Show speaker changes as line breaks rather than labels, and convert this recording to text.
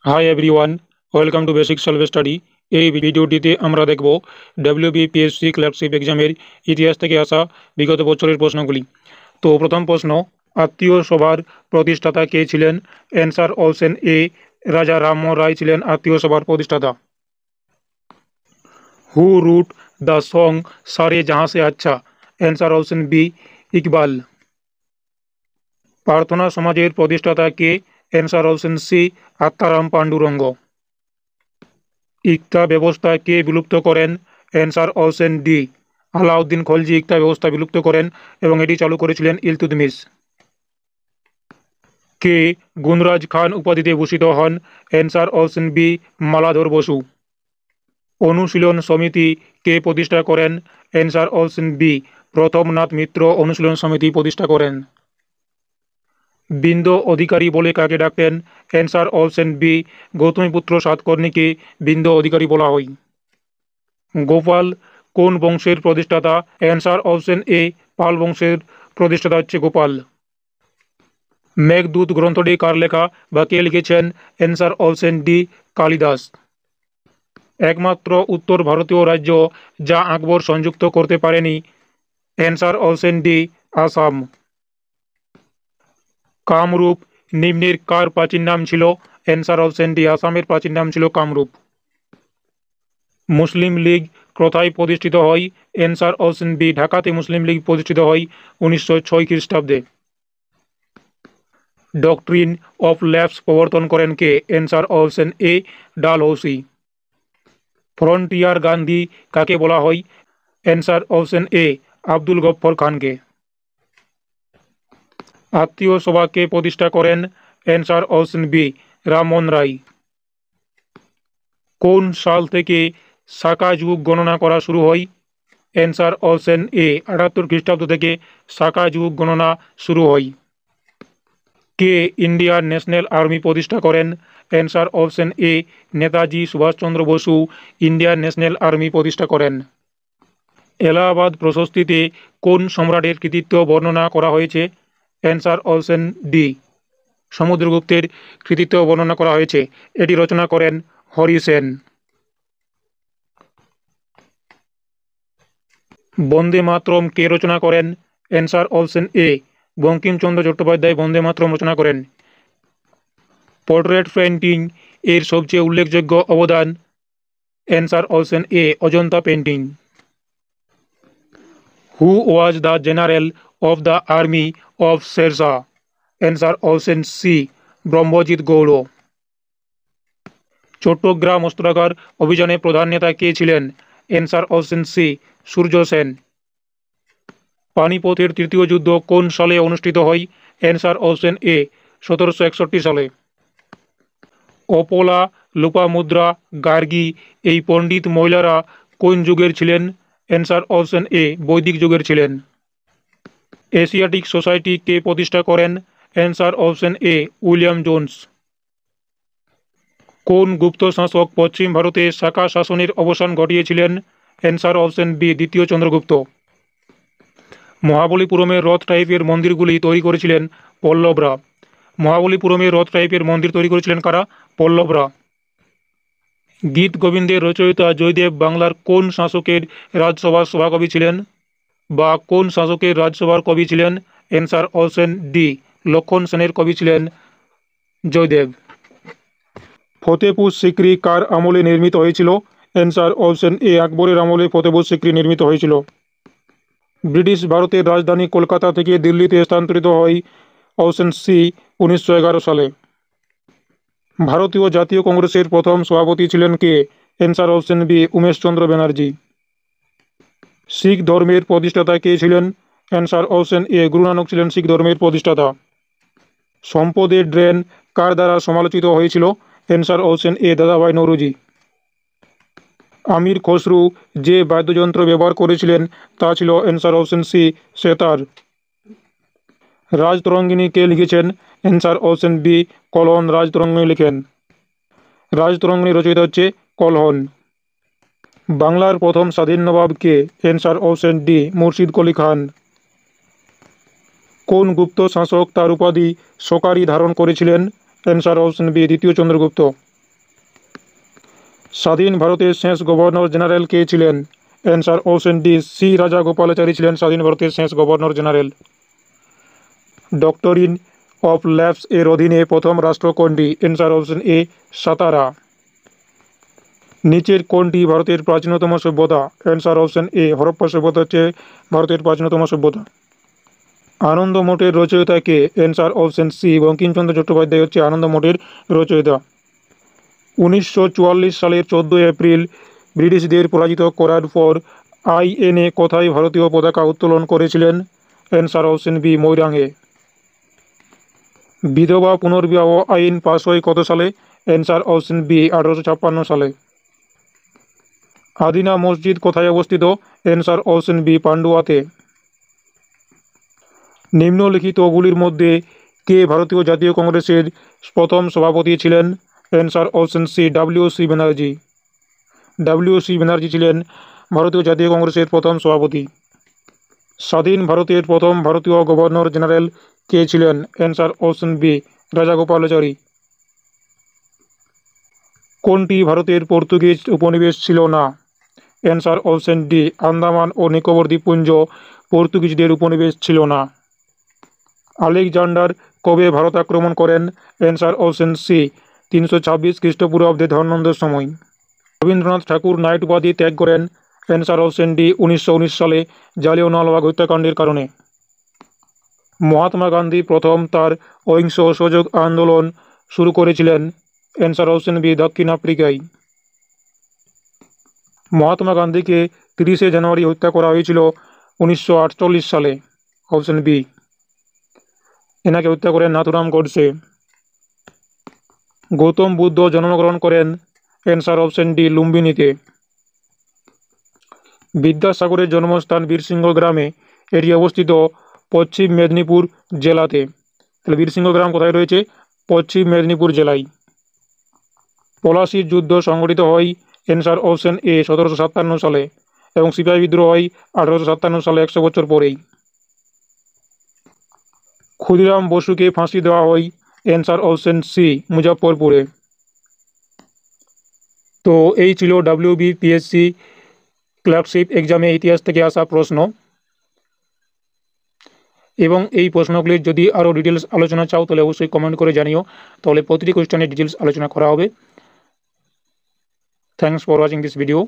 Hi everyone, welcome to basic self study. এই ভিডিওটিতে আমরা দেখব ডব্লিউবিপিএসসি ক্লার্কশিপ এক্সামের ইতিহাস থেকে আসা বিগত বছরের প্রশ্নগুলি। তো প্রথম প্রশ্ন, আত্মীয় সভার প্রতিষ্ঠাতা কে ছিলেন? অ্যান্সার অপশন এ, রাজা রামমোহন রায় ছিলেন আত্মীয় সভার প্রতিষ্ঠাতা। হু রুট দ্য সং সারে জাহাঁ সে আচ্ছা? Answer option B, Iqbal. প্রার্থনা সমাজের প্রতিষ্ঠাতা কে? Answer option C, Atmaram Pandurang. ইকতা ব্যবস্থা কে বিলুপ্ত করেন? Answer option D, Alauddin Khalji ইকতা ব্যবস্থা বিলুপ্ত করেন এবং এটি চালু করেছিলেন ইলতুৎমিশ। কে গুণরাজ খান উপাধিতে ভূষিত হন? Answer option B, Maladhar Basu. Anushilan Samiti কে প্রতিষ্ঠা করেন? অ্যান্সার অপশন বি, প্রথম নাথ মিত্র অনুশীলন সমিতি প্রতিষ্ঠা করেন। বিন্দ অধিকারী বলে কাকে ডাকতেন? অ্যান্সার অপশন বি, গৌতমীপুত্র সাতকর্ণীকে বিন্দ অধিকারী বলা হয়। গোপাল কোন বংশের প্রতিষ্ঠাতা? অ্যান্সার অপশন এ, পাল বংশের প্রতিষ্ঠাতা হচ্ছে গোপাল। মেঘদূত গ্রন্থটি কার লেখা বা কে লিখেছেন? Answer option D, Kalidas. একমাত্র উত্তর ভারতীয় রাজ্য যা আকবর সংযুক্ত করতে পারেনি? Answer option D, Assam. Kamrup নিম্নের কার প্রাচীন নাম ছিল? অ্যান্সার অপশন ডি, আসামের প্রাচীন নাম ছিল কামরূপ। মুসলিম লীগ কোথায় প্রতিষ্ঠিত হয়? অ্যান্সার অপশন বি, ঢাকাতে মুসলিম লীগ প্রতিষ্ঠিত হয় 1906 খ্রিস্টাব্দে। ডক্ট্রিন অফ ল্যাপস প্রবর্তন করেন কে? Answer option A, Dalhousie. Frontier Gandhi কাকে বলা হয়? Answer option A, Abdul Ghaffar খানকে। আত্মীয় সভা কে প্রতিষ্ঠা করেন? Answer option B, Rammohan Roy. কোন সাল থেকে সাকা যুগ গণনা করা শুরু হয়? অ্যান্সার অপশন এ, 78 খ্রিস্টাব্দ থেকে সাকা যুগ গণনা শুরু হয়। কে ইন্ডিয়ান ন্যাশনাল আর্মি প্রতিষ্ঠা করেন? Answer option A, Netaji Subhash Chandra Basu Indian national army প্রতিষ্ঠা করেন। এলাহাবাদ প্রশস্তিতে কোন সম্রাটের কৃতিত্ব বর্ণনা করা হয়েছে? অ্যান্সার অপশন ডি, সমুদ্রগুপ্তের কৃতিত্ব বর্ণনা করা হয়েছে। এটি রচনা করেন হরি সেন। বন্দে মাতরম কে রচনা করেন? Answer option A, Bankim Chandra Chattopadhyay Bande Mataram রচনা করেন। পোর্ট্রেট পেন্টিং এর সবচেয়ে উল্লেখযোগ্য অবদান? Answer option A, Ajanta painting. Who was the general of the army of Sher Shah? Answer option C, Brahmajit Gaur. Chattogram অস্ত্রাগার অভিযানে প্রধান নেতা কে ছিলেন? Answer option C, Surya Sen. পানিপথের তৃতীয় যুদ্ধ কোন সালে অনুষ্ঠিত হয়? অ্যান্সার অপশন এ, 1761 সালে। অপলা, লোপামুদ্রা, গার্গী এই পণ্ডিত মহিলারা কোন যুগের ছিলেন? অ্যান্সার অপশন এ, বৈদিক যুগের ছিলেন। এশিয়াটিক সোসাইটি কে প্রতিষ্ঠা করেন? অ্যান্সার অপশন এ, উইলিয়াম জোন্স। কোন গুপ্ত শাসক পশ্চিম ভারতে শাকা শাসনের অবসান ঘটিয়েছিলেন? অ্যান্সার অপশন বি, দ্বিতীয় চন্দ্রগুপ্ত। মহাবলীপুরমের রথ টাইপের মন্দিরগুলি তৈরি করেছিলেন পল্লবরা। মহাবলীপুরমের রথ টাইপের মন্দির তৈরি করেছিলেন কারা? পল্লবরা। গীত গোবিন্দের রচয়িতা জয়দেব বাংলার কোন শাসকের রাজসভার সভাকবি ছিলেন বা কোন শাসকের রাজসভার কবি ছিলেন? অ্যান্সার অপশন ডি, লক্ষণ সেনের কবি ছিলেন জয়দেব। ফতেপুর সিক্রি কার আমলে নির্মিত হয়েছিল? অ্যান্সার অপশন এ, আকবরের আমলে ফতেপুর সিক্রি নির্মিত হয়েছিল। ব্রিটিশ ভারতের রাজধানী কলকাতা থেকে দিল্লিতে স্থানান্তরিত হয় অপশন সি, 1911 সালে। ভারতীয় জাতীয় কংগ্রেসের প্রথম সভাপতি ছিলেন কে? Answer option B, Umeshchandra Banerjee. Sikh ধর্মের প্রতিষ্ঠাতা কে ছিলেন? অ্যান্সার অপশন এ, গুরু নানক ছিলেন শিখ ধর্মের প্রতিষ্ঠাতা। সম্পদের ড্রেন কার দ্বারা সমালোচিত হয়েছিল? অ্যান্সার অপশন এ, দাদাভাই নৌরোজি। আমির খসরু যে বাদ্যযন্ত্র ব্যবহার করেছিলেন তা ছিল? Answer option C, sitar. Rajatarangini কে লিখেছেন? Answer option B, Kalhan Rajatarangini লিখেন। রাজতরঙ্গিনী রচয়িতা হচ্ছে কলহন। বাংলার প্রথম স্বাধীন নবাব কে? Answer option D, Murshid Quli খান। কোন গুপ্ত শাসক তার উপাধি সকারি ধারণ করেছিলেন? অ্যান্সার অপশন বি, দ্বিতীয় চন্দ্রগুপ্ত। স্বাধীন ভারতের শেষ গভর্নর জেনারেল কে ছিলেন? Answer option D, C Rajagopalachari ছিলেন স্বাধীন ভারতের শেষ governor general. Doctrine of lapse এর অধীনে প্রথম রাষ্ট্র কোনটি? Answer option A, Satara. নিচের কোনটি ভারতের প্রাচীনতম সভ্যতা? অ্যান্সার অপশন এ, হরপ্পা সভ্যতা হচ্ছে ভারতের প্রাচীনতম সভ্যতা। আনন্দ মঠের রচয়িতা কে? Answer option C, Bankimchandra Chattopadhyay হচ্ছে আনন্দ মঠের রচয়িতা। 1944 সালের 14 এপ্রিল ব্রিটিশদের পরাজিত করার পর আইএনএ কোথায় ভারতীয় পতাকা উত্তোলন করেছিলেন? অ্যান্সার অপশন বি, মৈরাঙে। বিধবা পুনর্বিবাহ আইন পাস হয় কত সালে? অ্যান্সার অপশন বি, 1856 সালে। আদিনা মসজিদ কোথায় অবস্থিত? অ্যান্সার অপশন বি, পান্ডুয়াতে। নিম্নলিখিতগুলির মধ্যে কে ভারতীয় জাতীয় কংগ্রেসের প্রথম সভাপতি ছিলেন? Answer option C, W C. Banerjee. W C. Banerjee ছিলেন ভারতীয় জাতীয় কংগ্রেসের প্রথম সভাপতি। স্বাধীন ভারতের প্রথম ভারতীয় গভর্নর জেনারেল কে ছিলেন? Answer option B, Rajagopalachari. কোনটি ভারতের পর্তুগিজ উপনিবেশ ছিল না? অ্যান্সার অপশন ডি, আন্দামান ও নিকোবর দ্বীপপুঞ্জ পর্তুগিজদের উপনিবেশ ছিল না। আলেকজান্ডার কবে ভারত আক্রমণ করেন? অ্যান্সার অপশন সি, 326 খ্রিস্টপূর্বাব্দে ধর্মান্ধের সময়। রবীন্দ্রনাথ ঠাকুর নাইট উপাধি ত্যাগ করেন? অ্যান্সার অপশন ডি, 1919 সালে জালিয়ানওয়ালাবাগ হত্যাকাণ্ডের কারণে। মহাত্মা গান্ধী প্রথম তার অহিংস অসহযোগ আন্দোলন শুরু করেছিলেন? অ্যান্সার অপশন বি, দক্ষিণ আফ্রিকায়। মহাত্মা গান্ধীকে 30শে জানুয়ারি হত্যা করা হয়েছিল 1948 সালে। Option B. এনাকে হত্যা করেন নাথুরাম গডসে। গৌতম বুদ্ধ জন্মগ্রহণ করেন? অ্যান্সার অপশন ডি, লুম্বিনীতে। বিদ্যাসাগরের জন্মস্থান বীরসিংহ গ্রামে, এটি অবস্থিত পশ্চিম মেদিনীপুর জেলাতে। তাহলে বীরসিংহ গ্রাম কোথায় রয়েছে? পশ্চিম মেদিনীপুর জেলায়। পলাশির যুদ্ধ সংঘটিত হয়? অ্যান্সার অপশন এ, 1757 সালে এবং সিপাহী বিদ্রোহ হয় 1857 সালে, 100 বছর পরেই। ক্ষুদিরাম বসুকে ফাঁসি দেওয়া হয়? অ্যান্সার অপশন সি, মুজফ্ফরপুরে। তো এই ছিল WBPSC ক্লার্কশিপ এক্সামে ইতিহাস থেকে আসা প্রশ্ন। এবং এই প্রশ্নগুলির যদি আরও ডিটেলস আলোচনা চাও তাহলে অবশ্যই কমেন্ট করে জানিও, তাহলে প্রতিটি কোয়েশ্চেনের ডিটেলস আলোচনা করা হবে। Thanks for watching this video.